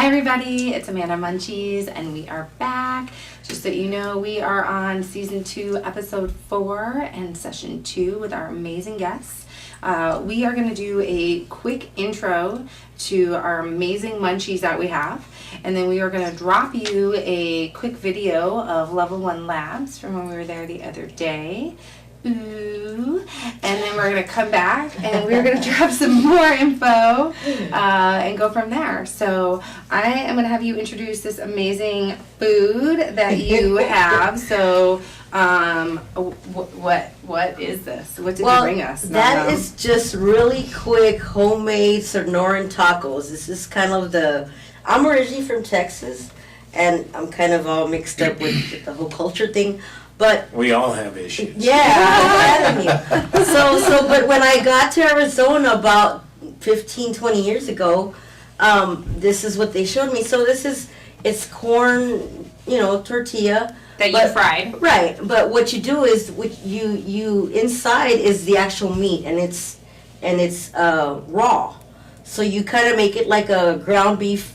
Hi everybody, it's Amanda Munchies and we are back. Just so you know, we are on season 2, episode 4 and session 2 with our amazing guests. We are going to do a quick intro to our amazing munchies that we have, and then we are going to drop you a quick video of Level 1 Labs from when we were there the other day. Ooh. And then we're going to come back and we're going to drop some more info and go from there. So I am going to have you introduce this amazing food that you have. So what is this? What did you bring us? That is just really quick homemade Sonoran tacos. This is kind of I'm originally from Texas, and I'm kind of all mixed up with the whole culture thing. But we all have issues. Yeah, but when I got to Arizona about 15, 20 years ago, this is what they showed me. So it's corn, tortilla. That you fried. Right, but what you do is, you inside is the actual meat, and it's raw. So you kind of make it like a ground beef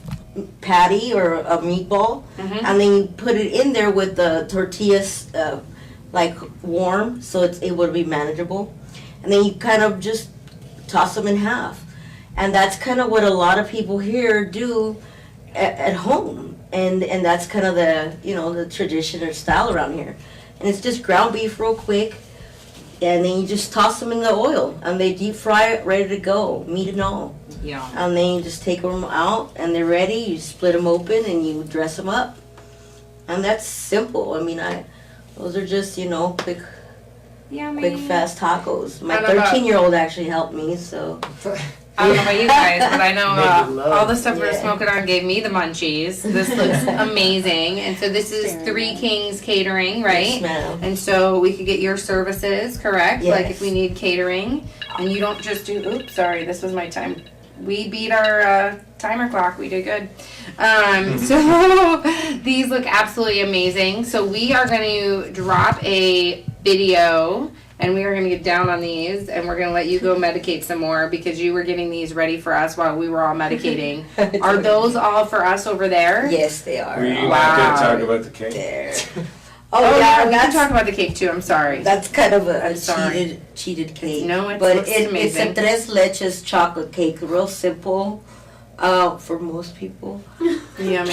patty or a meatball, and then you put it in there with the tortillas like warm, so it's able to be manageable, and then you kind of just toss them in half, and that's kind of what a lot of people here do at home, and that's kind of the tradition or style around here, and it's just ground beef real quick, and then you just toss them in the oil, and they deep fry it, ready to go, meat and all. Yeah. And then you just take them out, and they're ready. You split them open, and you dress them up. And that's simple. I mean, those are just, quick, fast tacos. My 13-year-old actually helped me, so. I don't know about you guys, but I know all the stuff we were smoking on gave me the munchies. This looks amazing. And so this is Kingz Katerin, right? Yes, ma'am. And so we could get your services, correct? Yes. Like if we need catering. And you don't just do, oops, sorry, this was my time. We beat our timer clock. We did good. So these look absolutely amazing. So we are going to drop a video, and we are going to get down on these, and we're going to let you go medicate some more because you were getting these ready for us while we were all medicating. Are those all for us over there? Yes, they are. We didn't talk about the cake. There. Oh yeah, we can talk about the cake too. I'm sorry. That's kind of a cheated cake. No, it but looks it's amazing. a tres leches chocolate cake, real simple for most people. Yummy.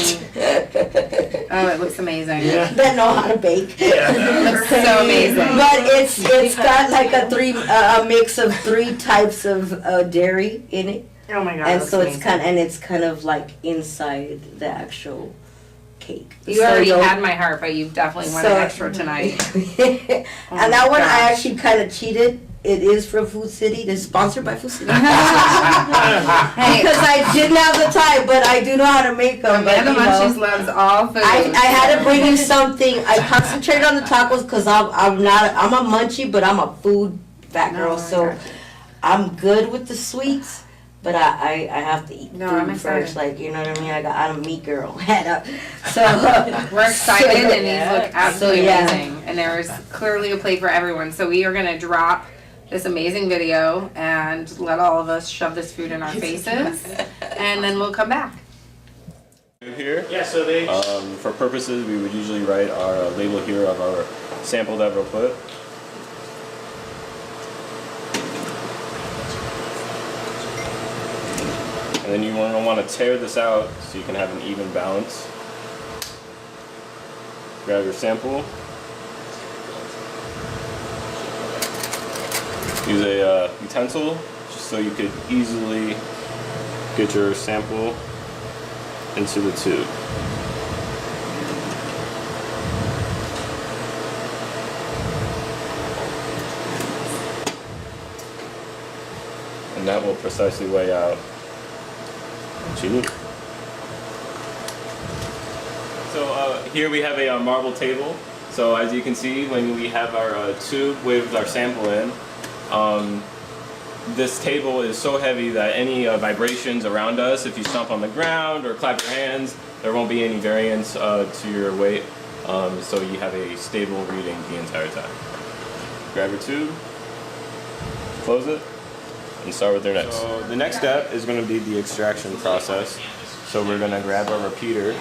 Oh, it looks amazing. Yeah. That know how to bake. It looks so amazing. But it's got like a mix of 3 types of dairy in it. Oh my god. And so it's kind of like inside the actual cake. You already had my heart, but you definitely wanted extra tonight. And that one I actually kind of cheated. It is from Food City. It's sponsored by Food City. Because I didn't have the time, but I do know how to make them. Amanda Munchies loves all food. I had to bring you something. I concentrated on the tacos because I'm a munchie, but I'm a food fat girl. So I'm good with the sweets. But I have to eat food first, like, you know what I mean? I'm a meat girl. So we're excited, and these look absolutely amazing. And there's clearly a plate for everyone. So we are going to drop this amazing video and let all of us shove this food in our faces, and then we'll come back. Here, for purposes, we would usually write our label here of our sample that we'll put. And then you want to tear this out so you can have an even balance. Grab your sample. Use a utensil just so you could easily get your sample into the tube. And that will precisely weigh out what you need. So here we have a marble table. So as you can see, when we have our tube with our sample in, this table is so heavy that any vibrations around us, if you stomp on the ground or clap your hands, there won't be any variance to your weight. So you have a stable reading the entire time. Grab your tube, close it, and start with their next. So the next step is going to be the extraction process. So we're gonna grab our repeater.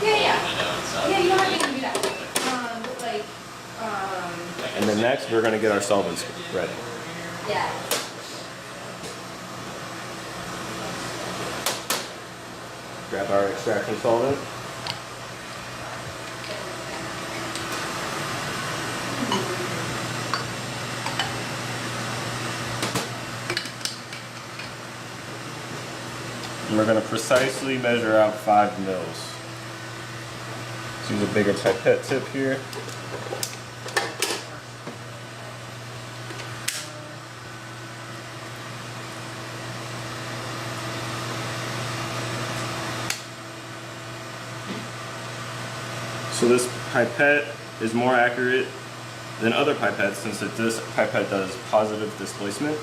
Yeah, you don't have to do that. And then next we're gonna get our solvents ready. Yeah. Grab our extraction solvent. And we're going to precisely measure out 5 mils. Let's use a bigger pipette tip here. So this pipette is more accurate than other pipettes since this pipette does positive displacement.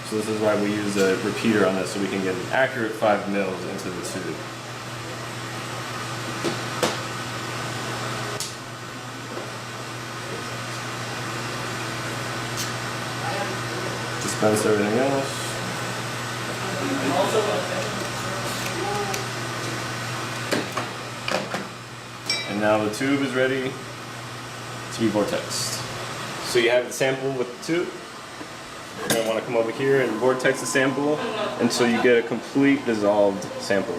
So this is why we use a repeater on this so we can get an accurate 5 mils into the tube. Dispense everything else. And now the tube is ready to be vortexed. So you have the sample with the tube. You're going to want to come over here and vortex the sample until you get a complete dissolved sample.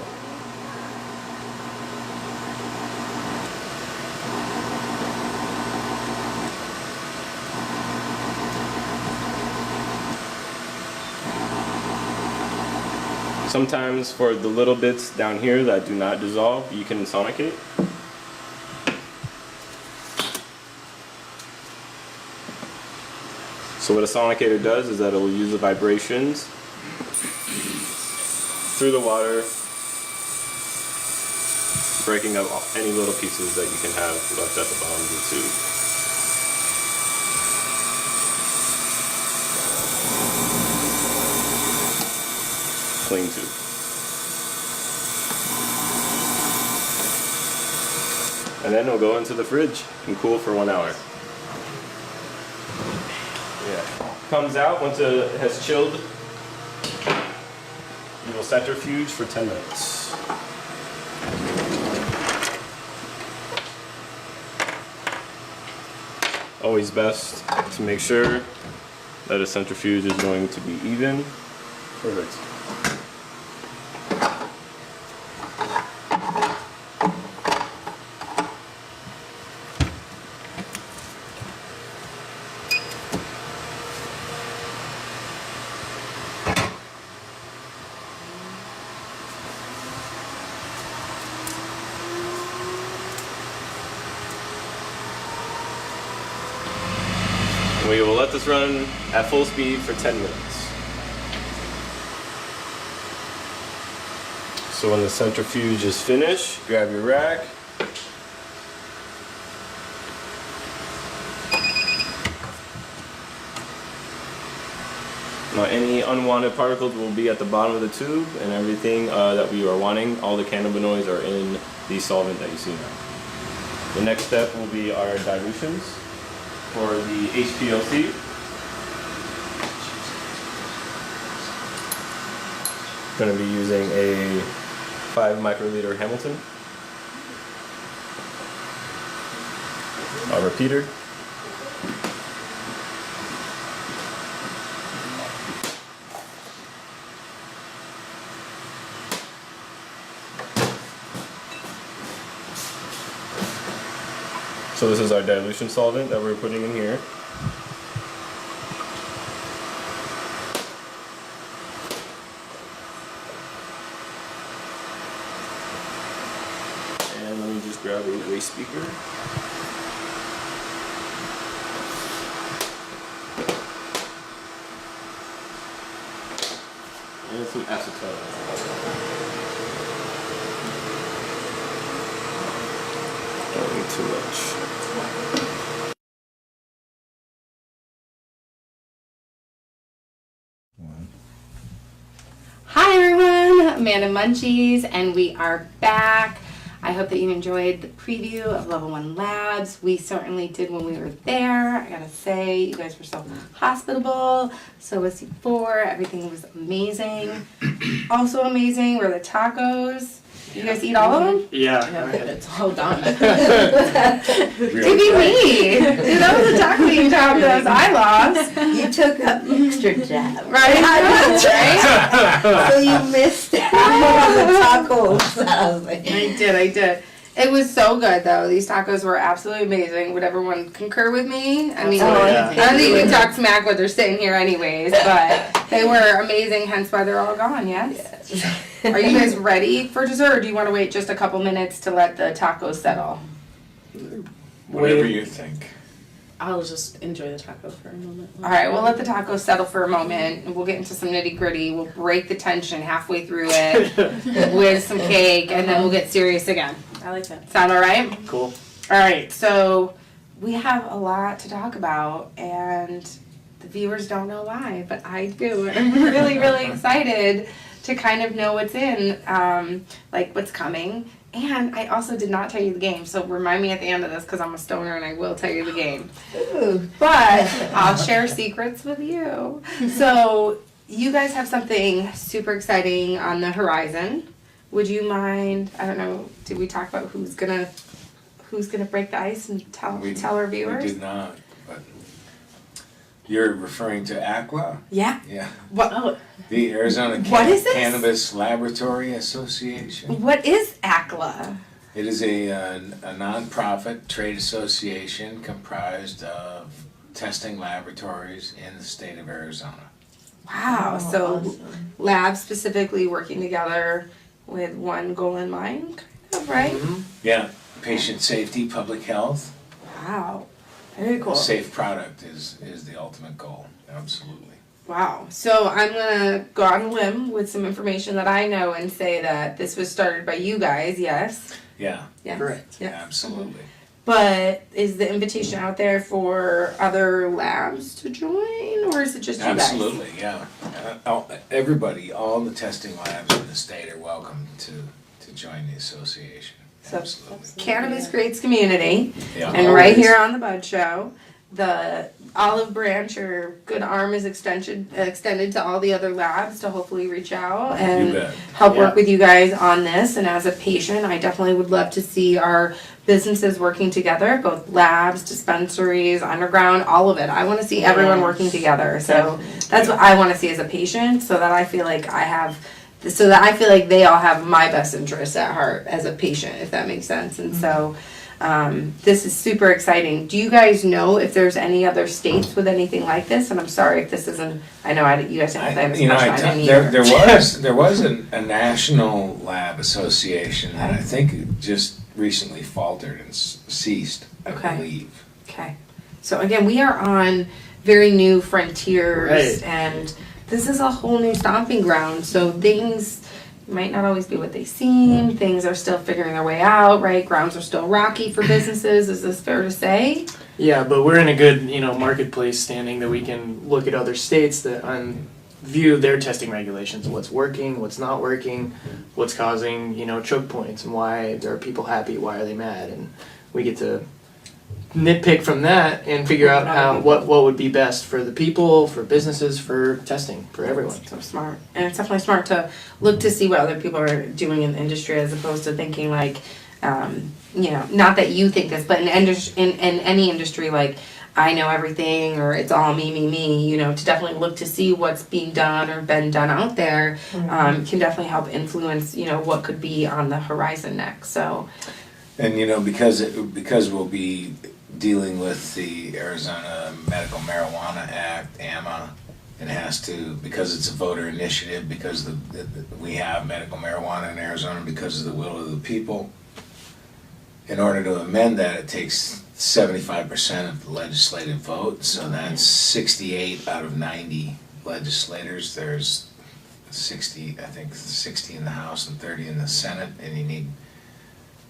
Sometimes for the little bits down here that do not dissolve, you can sonicate. So what a sonicator does is that it will use the vibrations through the water, breaking up any little pieces that you can have left at the bottom of the tube. Clean tube. And then it'll go into the fridge and cool for 1 hour. Yeah. Comes out once it has chilled. You will centrifuge for 10 minutes. Always best to make sure that a centrifuge is going to be even. Perfect. We will let this run at full speed for 10 minutes. So when the centrifuge is finished, grab your rack. Now any unwanted particles will be at the bottom of the tube, and everything that we are wanting, all the cannabinoids are in the solvent that you see now. The next step will be our dilutions. For the HPLC, going to be using a 5 microliter Hamilton, a repeater, so this is our dilution solvent that we're putting in here. And let me just grab a waste speaker. And some acetone. Don't need too much. Hi everyone, Amanda Munchies, and we are back. I hope that you enjoyed the preview of Level 1 Labs. We certainly did when we were there. I gotta say, you guys were so hospitable. So was C4. Everything was amazing. Also amazing were the tacos. You guys eat all of them? Yeah. It's all done. Maybe me. Dude, that was a taco eating tacos I lost. You took up extra jab. Right? Right? So you missed out on the tacos. I was like, I did. It was so good though. These tacos were absolutely amazing. Would everyone concur with me? I mean, Oh, yeah. I don't think you can talk smack when they're sitting here anyways, but they were amazing, hence why they're all gone, yes? Are you guys ready for dessert, or do you want to wait just a couple minutes to let the tacos settle? Whatever you think. I'll just enjoy the taco for a moment. All right, we'll let the tacos settle for a moment, and we'll get into some nitty gritty. We'll break the tension halfway through it with some cake, and then we'll get serious again. I like that. Sound all right? Cool. All right, so we have a lot to talk about, and the viewers don't know why, but I do. And I'm really, really excited to kind of know what's in, like what's coming. And I also did not tell you the game, so remind me at the end of this because I'm a stoner and I will tell you the game. But I'll share secrets with you. So you guys have something super exciting on the horizon. Would you mind? I don't know. Did we talk about who's gonna break the ice and tell our viewers? We did not, but you're referring to ACLA? Yeah. Yeah. What? Oh, The Arizona What is this? Cannabis Laboratory Association. What is ACLA? It is a nonprofit trade association comprised of testing laboratories in the state of Arizona. Wow. Oh, So awesome. labs specifically working together with one goal in mind, kind of, right? Yeah, patient safety, public health, Wow. Very cool. safe product is the ultimate goal. Absolutely. Wow. So I'm gonna go on a limb with some information that I know and say that this was started by you guys. Yes. Yeah, Yes. Correct. Yeah. absolutely. But is the invitation out there for other labs to join, or is it just you guys? Absolutely, yeah. Everybody, all the testing labs in the state are welcome to join the association. So- Absolutely. Cannabis creates community, Yeah, and right always. here on the Bud Show, the olive branch or good arm is extended to all the other labs to hopefully reach out You and bet. help work Yeah. with you guys on this. And as a patient, I definitely would love to see our businesses working together, both labs, dispensaries, underground, all of it. I want to see everyone working together. So that's what I want to see as a patient, so that I feel like they all have my best interests at heart as a patient, if that makes sense. And so this is super exciting. Do you guys know if there's any other states with anything like this? And I'm sorry if this isn't, I know you guys didn't have this question. I didn't either. There was a national lab association that I think just recently faltered and ceased, I Okay. believe. Okay. So again, we are on very new frontiers, Right. and this is a whole new stomping ground. So things might not always be what they seem. Things are still figuring their way out, right? Grounds are still rocky for businesses. Is this fair to say? Yeah, but we're in a good, marketplace standing that we can look at other states that view their testing regulations, what's working, what's not working, what's causing, choke points, and why are people happy, why are they mad, and we get to nitpick from that and figure out what would be best for the people, for businesses, for testing, for everyone. So smart. And it's definitely smart to look to see what other people are doing in the industry, as opposed to thinking like, not that you think this, but in any industry, like, I know everything, or it's all me, to definitely look to see what's being done or been done out there, can definitely help influence, what could be on the horizon next. So, And because we'll be dealing with the Arizona Medical Marijuana Act, AMA, it has to, because it's a voter initiative, because we have medical marijuana in Arizona because of the will of the people. In order to amend that, it takes 75% of the legislative vote, so that's 68 out of 90 legislators. There's 60 in the House and 30 in the Senate, and you need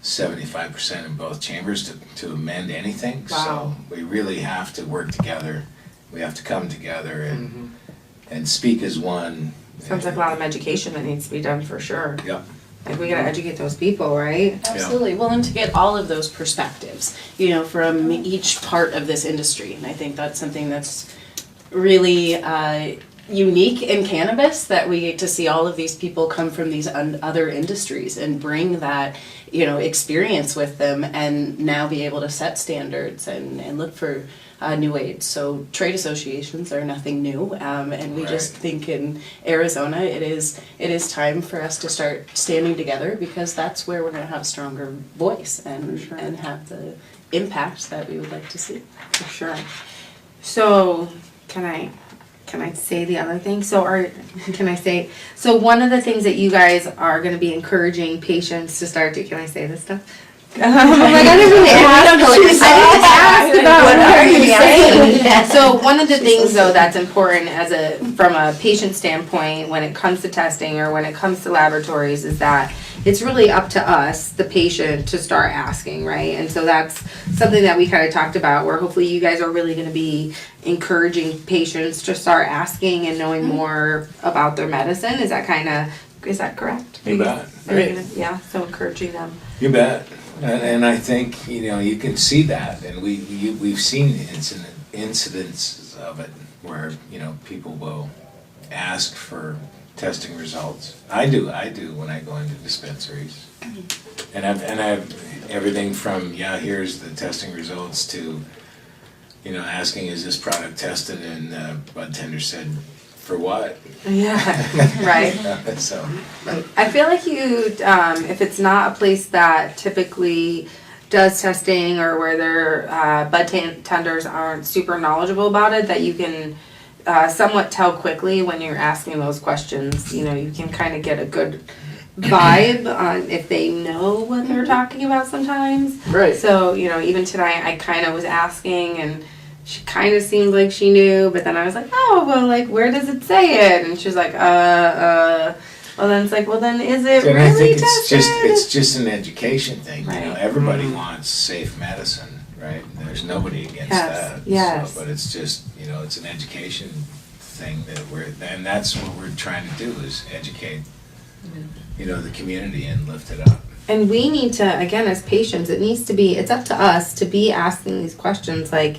75% in both chambers to amend anything. Wow. So we really have to work together. We have to come together and speak as one. sounds like a lot of education that needs to be done for sure. Yep. Like, we gotta educate those people, right? Absolutely. Well, and to get all of those perspectives, from each part of this industry. And I think that's something that's really unique in cannabis, that we get to see all of these people come from these other industries and bring that, experience with them, and now be able to set standards and look for new aids. So trade associations are nothing new, and we just think in Arizona it is time for us to start standing together, because that's where we're going to have a stronger voice and have the impact that we would like to see. For sure. So, can I say the other thing? So one of the things that you guys are going to be encouraging patients to start to, can I say this stuff? I'm like, I didn't really ask. What are you saying? So one of the things though that's important from a patient standpoint when it comes to testing or when it comes to laboratories is that it's really up to us, the patient, to start asking, right? And so that's something that we kind of talked about, where hopefully you guys are really going to be encouraging patients to start asking and knowing more about their medicine. Is that correct? You bet. Yeah, so encouraging them. You bet. And I think, you can see that, and we've seen incidences of it where, people will ask for testing results. I do when I go into dispensaries. And I've everything from, here's the testing results, to, asking, is this product tested? And bud tender said, for what? Yeah, right. So I feel like if it's not a place that typically does testing, or where their bud tenders aren't super knowledgeable about it, that you can somewhat tell quickly when you're asking those questions. You can kind of get a good vibe on if they know what they're talking about sometimes. Right. So, even tonight I kind of was asking, and she kind of seemed like she knew, but then I was like, oh, well, like, where does it say it? And she was like, well, then it's like, well, then is it and really I think tested? it's just an education thing. Right. Everybody wants safe medicine, right? There's nobody against that. Yes. So, but it's just, it's an education thing and that's what we're trying to do, is educate, the community and lift it up. And we need to, again, as patients, it's up to us to be asking these questions. Like,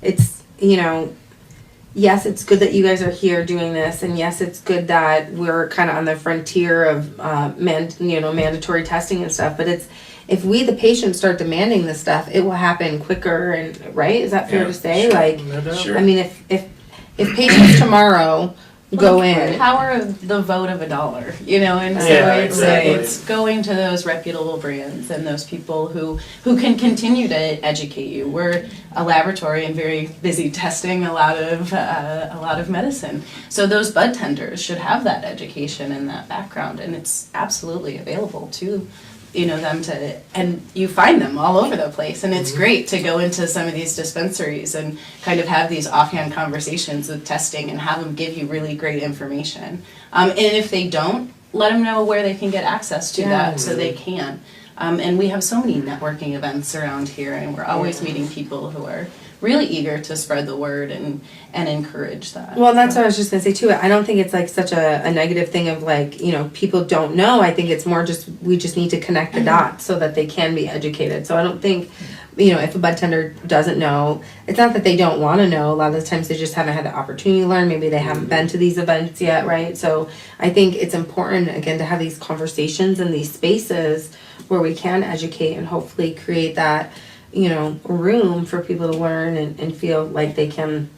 it's, yes, it's good that you guys are here doing this, and yes, it's good that we're kind of on the frontier of mandatory testing and stuff, but if we, the patients, start demanding this stuff, it will happen quicker, and right? Is that fair to say? Sure. Like, No doubt. Sure. I mean, if patients tomorrow go The in. power of the vote of $1, and so Yeah, it's exactly. it's going to those reputable brands and those people who can continue to educate you. We're a laboratory and very busy testing a lot of medicine, so those bud tenders should have that education and that background, and it's absolutely available to them to, and you find them all over the place, and it's great to go into some of these dispensaries and kind of have these offhand conversations with testing and have them give you really great information. And if they don't, let them know where they can get access to that, so they can. And we have so many networking events around here, and we're always meeting people who are really eager to spread the word and encourage that. Well, that's what I was just gonna say too. I don't think it's like such a negative thing of like, people don't know. I think it's more just, we just need to connect the dots so that they can be educated. So I don't think, if a bud tender doesn't know, it's not that they don't want to know. A lot of the times they just haven't had the opportunity to learn. Maybe they haven't been to these events yet, right? So I think it's important, again, to have these conversations in these spaces where we can educate and hopefully create that, room for people to learn and feel like they can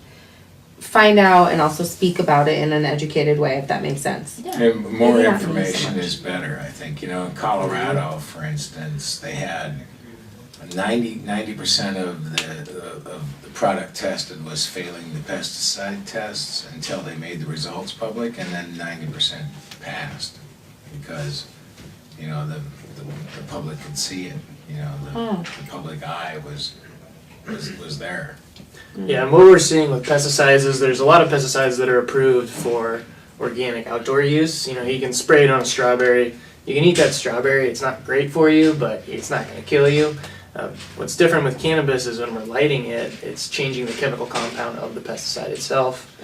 find out and also speak about it in an educated way, if that makes sense. And more Maybe not information so is better, I think. In Colorado, for instance, they had 90% of the product tested was failing the pesticide tests until they made the results public, and then 90% passed because, the public could see it. The public eye was there. Yeah, and what we're seeing with pesticides is there's a lot of pesticides that are approved for organic outdoor use. You can spray it on a strawberry. You can eat that strawberry. It's not great for you, but it's not going to kill you. What's different with cannabis is when we're lighting it, it's changing the chemical compound of the pesticide itself.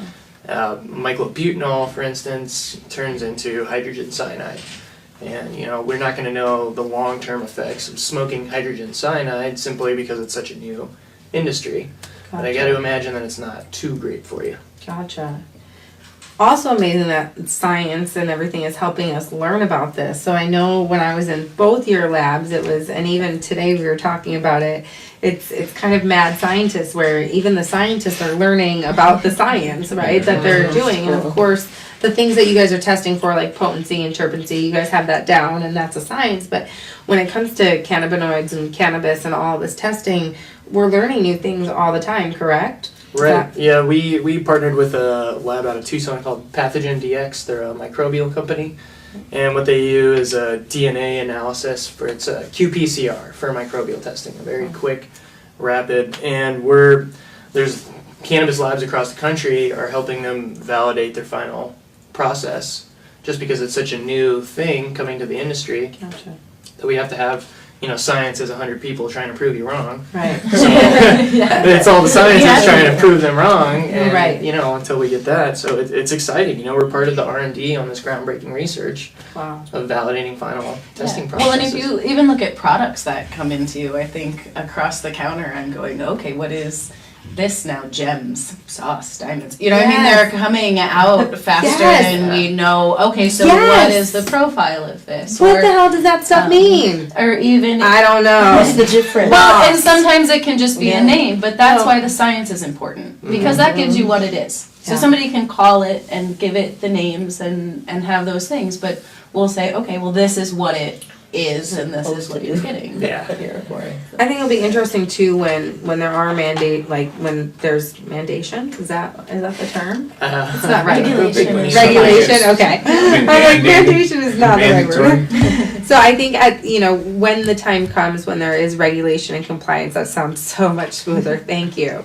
Myclobutanol, for instance, turns into hydrogen cyanide. And, we're not going to know the long-term effects of smoking hydrogen cyanide simply because it's such a new industry. But I got to imagine that it's not too great for you. Gotcha. Also amazing that science and everything is helping us learn about this. So I know when I was in both your labs, it was, and even today we were talking about it, it's kind of mad scientists where even the scientists are learning about the science, right, that they're doing. And of course, the things that you guys are testing for, like potency and terpency, you guys have that down, and that's a science. But when it comes to cannabinoids and cannabis and all this testing, we're learning new things all the time, correct? Right. Yeah, we partnered with a lab out of Tucson called Pathogen DX. They're a microbial company. And what they use is a DNA analysis for its qPCR for microbial testing, a very quick, rapid. And there's cannabis labs across the country are helping them validate their final process just because it's such a new thing coming to the industry Gotcha. that we have to have, science is 100 people trying to prove you wrong. Right. So it's all the scientists trying to prove them wrong, and Right. until we get that. So it's exciting. We're part of the R&D on this groundbreaking research Wow. of validating final testing Well, and processes. if you even look at products that come into you, I think across the counter, I'm going, okay, what is this now? Gems, sauce, diamonds. I mean, they're coming out faster Yes. than we know. Okay, so Yes. what is the profile of this? What Or, the hell does that stuff mean? or even I don't know. What's the difference? well, and sometimes it can just be Yeah. a name, but that's No. why the science is important because that gives you what it is. So Yeah. somebody can call it and give it the names and have those things, but we'll say, okay, well, this is what it is, and this is what you're getting Yeah. here for it. I think it'll be interesting too when there are when there's mandation. Is that the term? It's not right. Regulation. Regulation. Okay. I'm like Mandated. mandation is not the right word. Mandatory. So I think when the time comes when there is regulation and compliance, that sounds so much smoother. Thank you.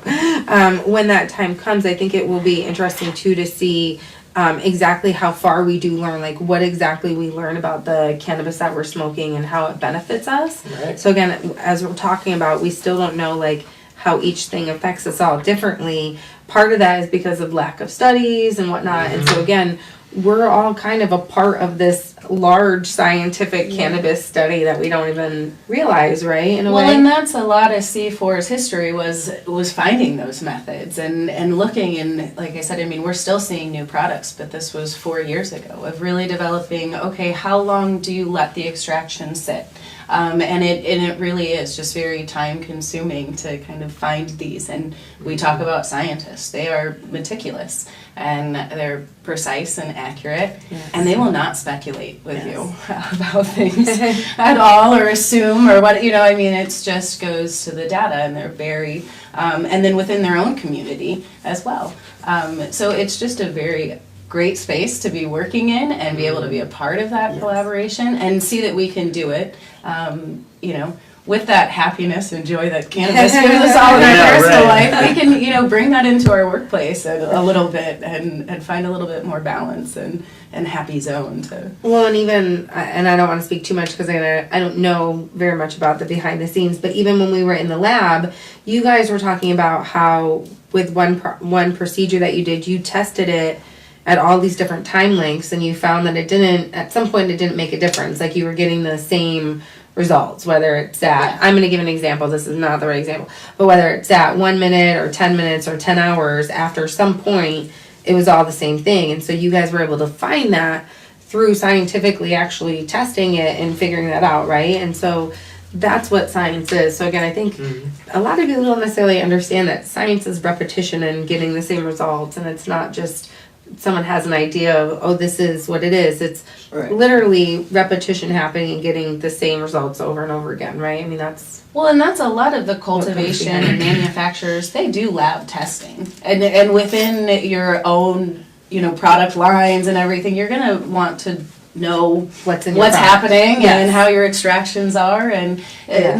When that time comes, I think it will be interesting too to see exactly how far we do learn, like what exactly we learn about the cannabis that we're smoking and how it benefits us. Right. So again, as we're talking about, we still don't know like how each thing affects us all differently. Part of that is because of lack of studies and whatnot. And so again, we're all kind of a part of this large scientific cannabis study that we don't even realize, right? In a Well, way. and that's a lot of C4's history was finding those methods and looking, and like I said, I mean, we're still seeing new products, but this was 4 years ago of really developing, okay, how long do you let the extraction sit? And it really is just very time consuming to kind of find these. And we talk about scientists, they are meticulous and they're precise and accurate, and they will not speculate with you about things at all or assume or what, I mean, it just goes to the data, and they're very, and then within their own community as well. So it's just a very great space to be working in and be able to be a part of that collaboration and see that we can do it, with that happiness and joy that cannabis gives us all in our personal life. We can, bring that into our workplace a little bit and find a little bit more balance and happy zone to. Well, and even, and I don't want to speak too much because I don't know very much about the behind the scenes, but even when we were in the lab, you guys were talking about how with one procedure that you did, you tested it at all these different time lengths, and you found that at some point it didn't make a difference. Like you were getting the same results, whether it's at, I'm going to give an example, this is not the right example, but whether it's at 1 minute or 10 minutes or 10 hours, after some point, it was all the same thing. And so you guys were able to find that through scientifically actually testing it and figuring that out, right? And so that's what science is. So again, I think a lot of people don't necessarily understand that science is repetition and getting the same results, and it's not just someone has an idea of, oh, this is what it is. It's literally repetition happening and getting the same results over and over again, right? I mean, that's... Well, and that's a lot of the cultivation and manufacturers, they do lab testing. And within your own, product lines and everything, you're going to want to know what's in your product. happening and how your extractions are. And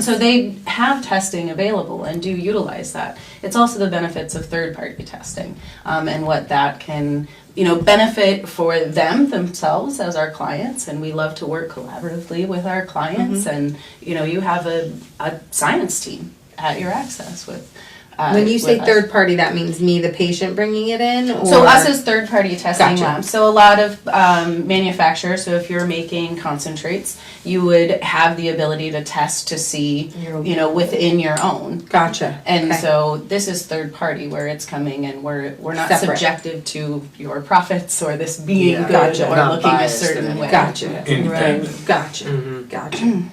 so they have testing available and do utilize that. It's also the benefits of third-party testing and what that can benefit for themselves as our clients. And we love to work collaboratively with our clients. And, you have a science team at your access with When you say with us. third party, that means me, the patient, bringing it in, or So us as third-party testing Gotcha. labs. So a lot of manufacturers, so if you're making concentrates, you would have the ability to test to see, you know, within your own. Gotcha. And Okay. so this is third-party where it's coming and we're not Separate. subjective to your profits or this being Yeah. good Gotcha. or Not looking a biased in certain any way. Gotcha. Independent. Gotcha. Mhm. Gotcha.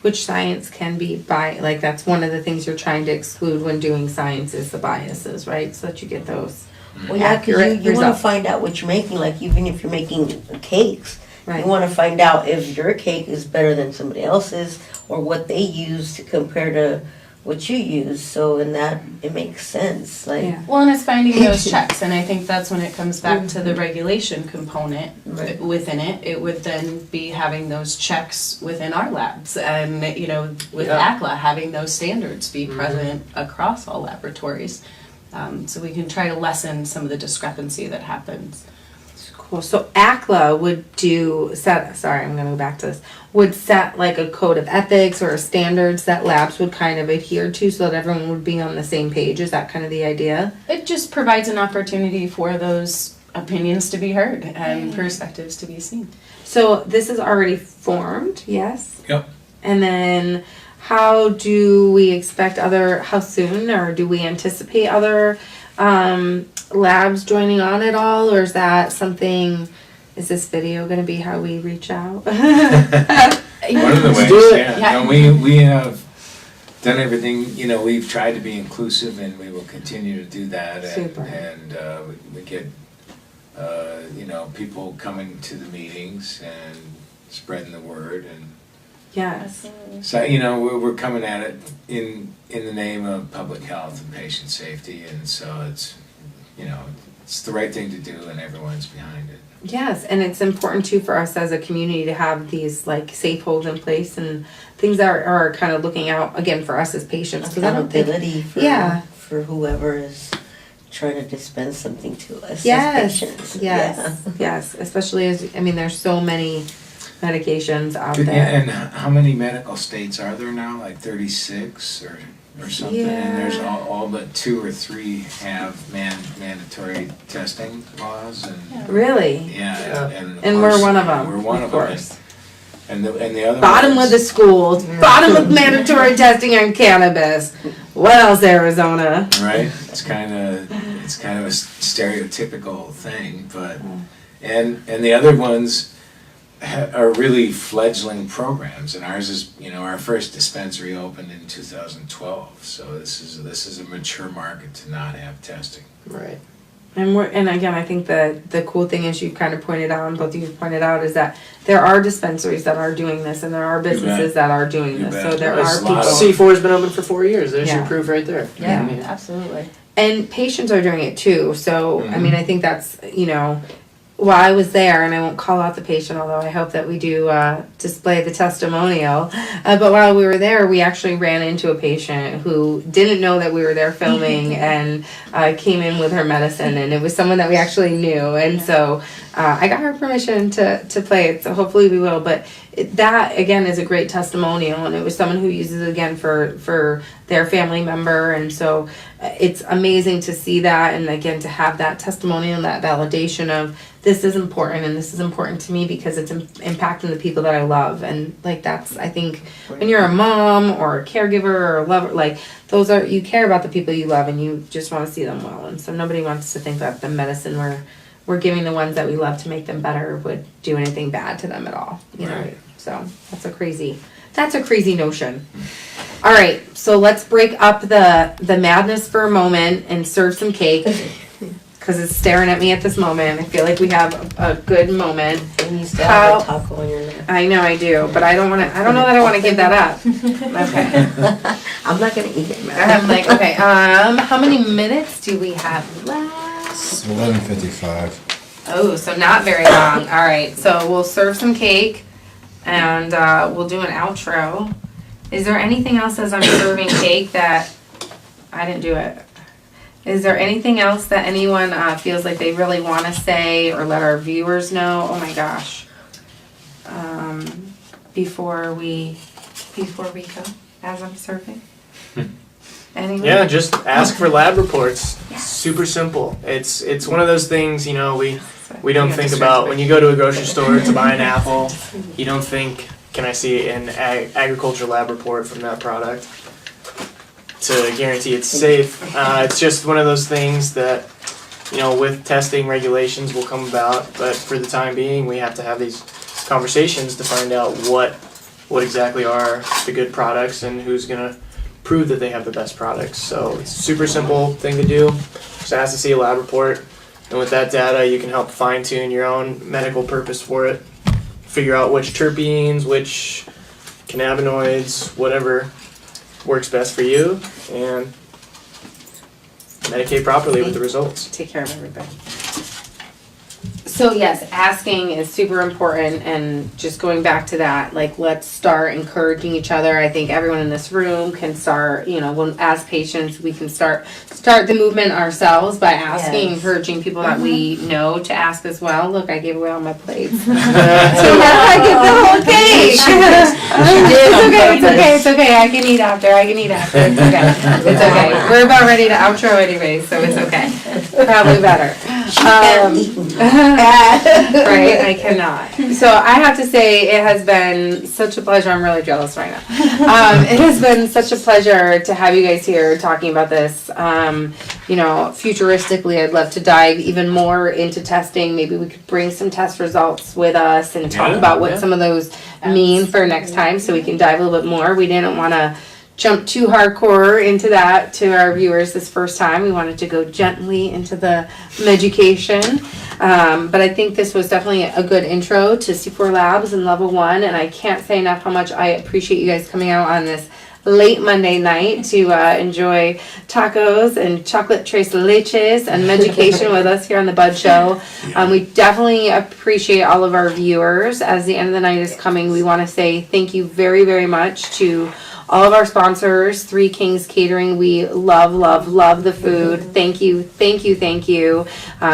Which science can be like that's one of the things you're trying to exclude when doing science is the biases, right? So that you get those Well, yeah, because accurate you want to results. find out what you're making. Like even if you're making cakes, Right. you want to find out if your cake is better than somebody else's or what they use to compare to what you use. So in that, it makes sense. Like Yeah. Well, and it's finding those checks, and I think that's when it comes back to the regulation component Right. within it. It would then be having those checks within our labs, and you know, with Yeah. ACLA having those standards be present across all laboratories, so we can try to lessen some of the discrepancy that happens. Cool. So ACLA would sorry, I'm going to go back to this, would set like a code of ethics or standards that labs would kind of adhere to so that everyone would be on the same page. Is that kind of the idea? It just provides an opportunity for those opinions to be heard and perspectives to be seen. So this is already formed, yes? Yep. And then how do we expect how soon, or do we anticipate other labs joining on at all, or is that something, is this video going to be how we reach out? One of the ways, do it. yeah. Yeah. No, we have done everything, you know, we've tried to be inclusive and we will continue to do that. Super. And we get, you know, people coming to the meetings and spreading the word. And Yes. so, you know, we're coming at it in the name of public health and patient safety. And so it's, you know, it's the right thing to do and everyone's behind it. Yes, and it's important too for us as a community to have these like safe holds in place and things that are kind of looking out again for us as patients. 'Cause I don't think- accountability for Yeah. for whoever is trying to dispense something to us Yes, as patients. yes, Yeah. yes. Especially as there's so many medications out Yeah, there. and how many medical states are there now? Like 36 or something? And there's Yeah. all but 2 or 3 have mandatory testing laws and Really, yeah, and of we're course, one of them. We're one of course. them. And the other Bottom ones, of the schools, bottom of mandatory testing on cannabis. What else, Arizona? right? It's kind of a stereotypical thing, but and the other ones are really fledgling programs, and ours is, you know, our first dispensary opened in 2012, so this is a mature market to not have testing. Right. And again, I think the cool thing is you kind of pointed out, and both of you pointed out, is that there are dispensaries that are doing this, and there are businesses that are doing You this. bet. So there There's are a lot people, of- C4's been open for 4 years. There's Yeah. your proof right there. Yeah, I mean, absolutely. and patients are doing it too. So Mhm. I think that's, you know, while I was there, and I won't call out the patient, although I hope that we do display the testimonial. But while we were there, we actually ran into a patient who didn't know that we were there filming and came in with her medicine, and it was someone that we actually knew. And so I got her permission to play it, so hopefully we will. But that, again, is a great testimonial, and it was someone who uses it again for their family member. And so it's amazing to see that, and again, to have that testimonial and that validation of this is important, and this is important to me because it's impacting the people that I love. And like that's, I think, when you're a mom or a caregiver or a lover, like those are, you care about the people you love and you just want to see them well. And so nobody wants to think that the medicine we're giving the ones that we love to make them better would do anything bad to them at all, you know. Right. So that's a crazy notion. All right, so let's break up the madness for a moment and serve some cake. Because it's staring at me at this moment. I feel like we have a good moment. And you still have a How- taco in your lap. I know I do, but I don't know that I want to give that up. Okay. I'm not gonna eat it. I'm like, okay, how many minutes do we have left? It's 11:55. Oh, so not very long. All right, so we'll serve some cake and we'll do an outro. Is there anything else as I'm serving cake that I didn't do it? Is there anything else that anyone feels like they really want to say or let our viewers know? Oh my gosh. Before we go, as I'm serving. Anyone? Yeah, just ask for lab reports. Yes. Super simple. It's one of those things, we don't got think distracted. about when you go to a grocery store to buy an apple. You don't think, can I see an agriculture lab report from that product to guarantee it's safe? It's just one of those things that, with testing regulations will come about, but for the time being, we have to have these conversations to find out what exactly are the good products and who's gonna prove that they have the best products. So it's a super simple thing to do. Just ask to see a lab report, and with that data, you can help fine tune your own medical purpose for it. Figure out which terpenes, which cannabinoids, whatever works best for you, and medicate properly with the results. Take care of everything. So yes, asking is super important, and just going back to that, like, let's start encouraging each other. I think everyone in this room can start, as patients, we can start the movement ourselves by asking, Yes. encouraging people that we know to ask as well. Look, I gave away all my plates. So now I get the whole cake. It's okay. I can eat after. It's okay. It's okay. We're about ready to outro anyway, so it's okay. Probably better. Right, I cannot. So I have to say, it has been such a pleasure. I'm really jealous right now. It has been such a pleasure to have you guys here talking about this. Futuristically, I'd love to dive even more into testing. Maybe we could bring some test results with us and talk about what some of those mean for next time, so we can dive a little bit more. We didn't want to jump too hardcore into that to our viewers this first time. We wanted to go gently into the education. But I think this was definitely a good intro to C4 Labs and Level 1, and I can't say enough how much I appreciate you guys coming out on this late Monday night to enjoy tacos and chocolate tres leches and education with us here on the Bud Show. We definitely appreciate all of our viewers. As the end of the night is coming, we want to say thank you very, very much to all of our sponsors, Kingz Katerin. We love the food. Thank you.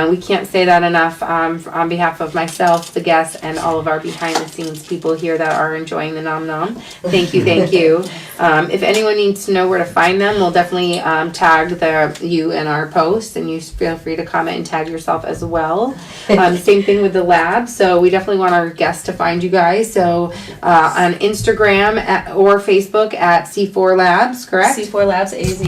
We can't say that enough on behalf of myself, the guests, and all of our behind the scenes people here that are enjoying the nom nom. Thank you. If anyone needs to know where to find them, we'll definitely tag you in our post, and you feel free to comment and tag yourself as well. Same thing with the lab. So we definitely want our guests to find you guys. So on Instagram or Facebook at C4 Labs, correct? C4 Labs AZ.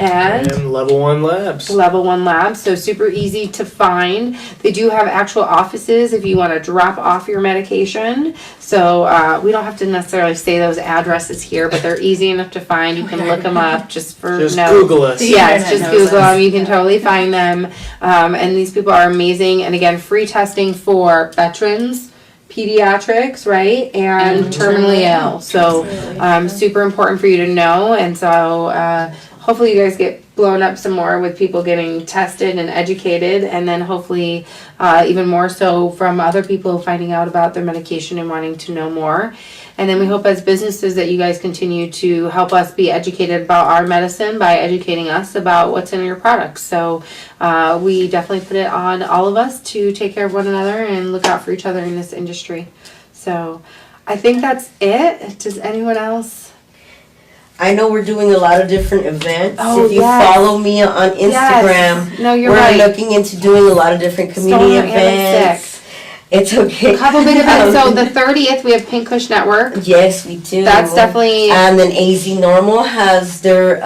And Level 1 Labs. Level 1 Labs, so super easy to find. They do have actual offices if you want to drop off your medication. So we don't have to necessarily say those addresses here, but they're easy enough to find. You can look them up just notes. Google us. Yes, just Google them. You can totally find them. And these people are amazing. And again, free testing for veterans, pediatrics, right, and terminally ill. So super important for you to know. And so hopefully you guys get blown up some more with people getting tested and educated, and then hopefully even more so from other people finding out about their medication and wanting to know more. And then we hope as businesses that you guys continue to help us be educated about our medicine by educating us about what's in your products. So we definitely put it on all of us to take care of one another and look out for each other in this industry. So I think that's it. Does anyone else? I know we're doing a lot of different events. Oh, if you yes. follow me on Instagram, Yes. No, you're we're right. looking into doing a lot of different community Don't get events. sick. It's okay. A couple big events. So the 30th, we have Pink Kush Network. Yes, we do. That's definitely And then AZ Normal has their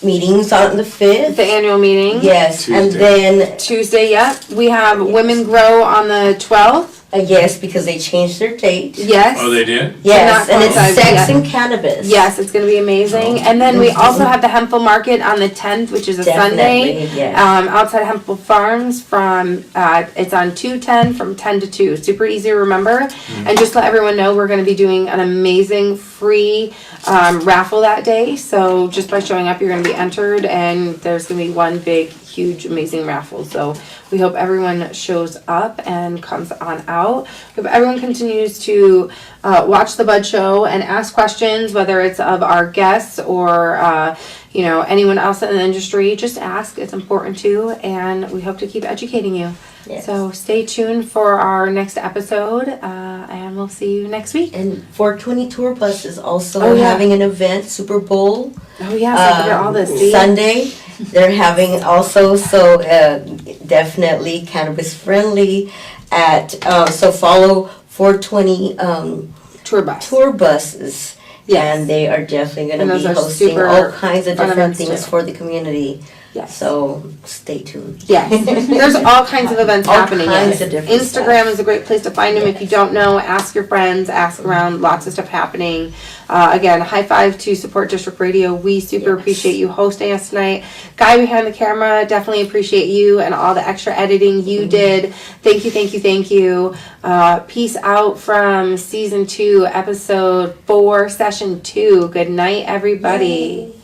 meetings on the 5th. the annual meeting. Yes, and Tuesday. then Tuesday, yep. We have Women Grow on the 12th. yes, because they changed their date. Yes. Oh, they did? Yes, not and it's coincide, sex yeah. and cannabis. Yes, it's going to be amazing. And then we also have the Hempel Market on the 10th, which is a Sunday. Definitely, yes. Outside Hempel Farms from, it's on 2/10 from 10 to 2. Super easy to remember. And just let everyone know, we're going to be doing an amazing free raffle that day. So just by showing up, you're going to be entered, and there's going to be one big, huge, amazing raffle. So we hope everyone shows up and comes on out. We hope everyone continues to watch the Bud Show and ask questions, whether it's of our guests or anyone else in the industry. Just ask. It's important too, and we hope to keep educating you. Yes. So stay tuned for our next episode, and we'll see you next week. And 420 Tour Bus is also Oh, yeah. having an event, Super Bowl. Oh yes, I forgot all this. See? Sunday, they're having also, so definitely cannabis friendly at, so follow 420 Tour bus. tour buses. Yes. And they are definitely And going to those be are hosting super all kinds of fun different events, things too. for the community. Yes. So stay tuned. Yes, there's all kinds of events All happening. kinds Yes. of different Instagram stuff. is a great place to find them. If you don't know, ask your friends, ask around. Lots of stuff happening. Again, high five to Support District Radio. We super Yes. appreciate you hosting us tonight. Guy behind the camera, definitely appreciate you and all the extra editing you did. Thank you, thank you, thank you. Peace out from season 2, episode 4, session 2. Good night, everybody.